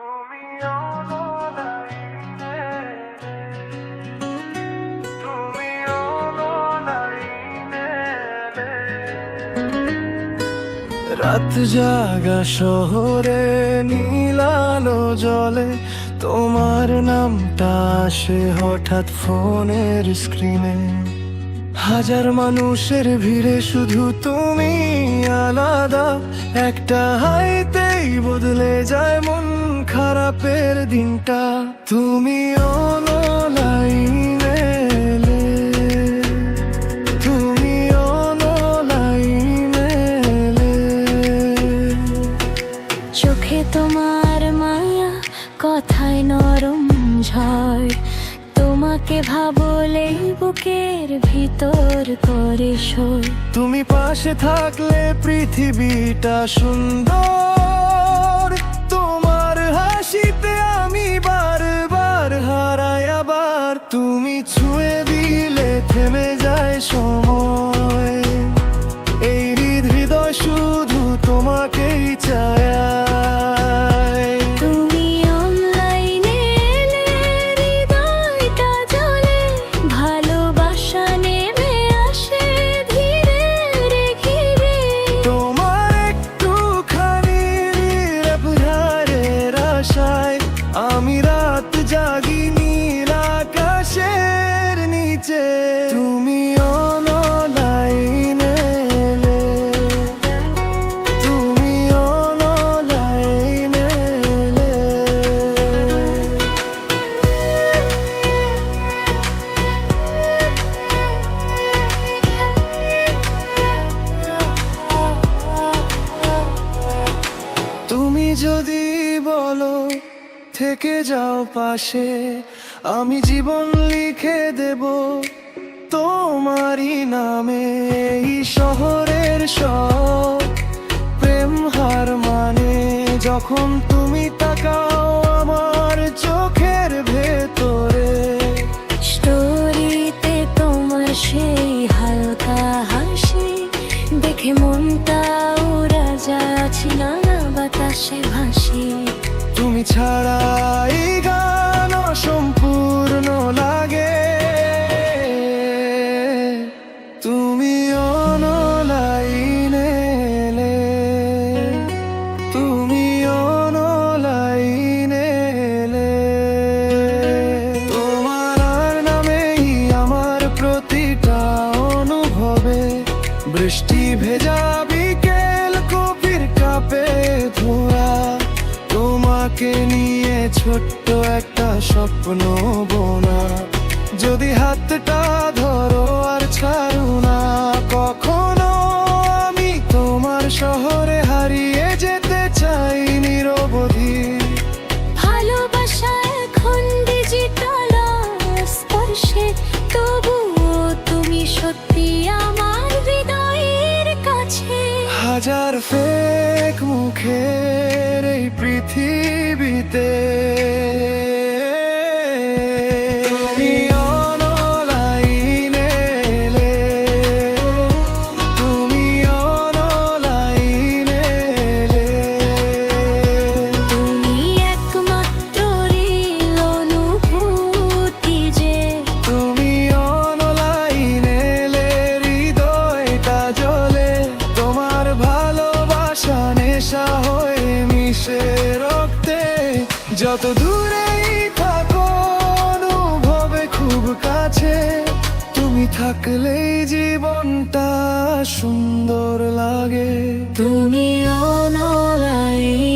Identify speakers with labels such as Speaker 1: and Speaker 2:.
Speaker 1: তুমি অনলাইনে, তুমি অনলাইনে। রাত জাগা শহরে নীলালো জলে তোমার নামটা আসে হঠাৎ ফোনের স্ক্রিনে। হাজার মানুষের ভিড়ে শুধু তুমি আলাদা, একটা হাইতেই বদলে যায় মন খারাপের দিনটা। তুমি অনলাইনে, তুমি অনলাইনে।
Speaker 2: চোখে তোমার মায়া, কথায় নরম ঝড়, তোমাকে ভাবলেই বুকের ভিতর করে সর।
Speaker 1: তুমি পাশে থাকলে পৃথিবীটা সুন্দর, তোমার হাসিতে আমি বারবার হারাই আবার। তুমি ছুঁয়ে দিলে থেমে যায় সময়, এই হৃদয় শুধু তোমাকেই চায়। আমি রাত জাগি নীল আকাশের নিচে। তুমি অনলাইনে, তুমি অনলাইনে। তুমি যদি বলো থেকে যাও পাশে, আমি জীবন লিখে দেব তোমারই নামে। এই শহরের সব প্রেম হার মানে যখন তুমি তাকাও আমার চোখের ভেতরে।
Speaker 2: স্টোরিতে তোমার সেই হালকা হাসি দেখে মনটা উড়া যাচ্ছে নানা বাতাসে ভাসি।
Speaker 1: তুমি ছাড়া এই গান অসম্পূর্ণ লাগে। তুমি অনলাইনে, তুমি অনলাইনে। তোমার নামেই আমার প্রতিটা অনুভবে, বৃষ্টি ভেজা বিকেল কফির কাপে ধোয়া। তোমাকে নিয়ে ছোট্ট একটা স্বপ্ন বোনা, যদি হাতটা ধরো আর ছাড়ো না কখনো। আমি তোমার শহরে হারিয়ে যেতে চাই নিরবধি।
Speaker 2: ভালোবাসা এখন ডিজিটাল স্পর্শে, তবুও তুমি সত্যি আমার হৃদয়ের কাছে।
Speaker 1: হাজার ফেক মুখের এই পৃথিবীতে তুমি অনলাইনে, তুমি অনলাইনে।
Speaker 2: তুমি একমাত্র রিল অনুভূতি যে।
Speaker 1: তুমি অনলাইনে, হৃদয়টা জ্বলে তোমার ভালোবাসা নেশা হয়ে মিশে রক্তে। যত দূরেই থাকো অনুভবে খুব কাছে, তুমি থাকলেই জীবনটা সুন্দর লাগে।
Speaker 2: তুমি অনলাইনে।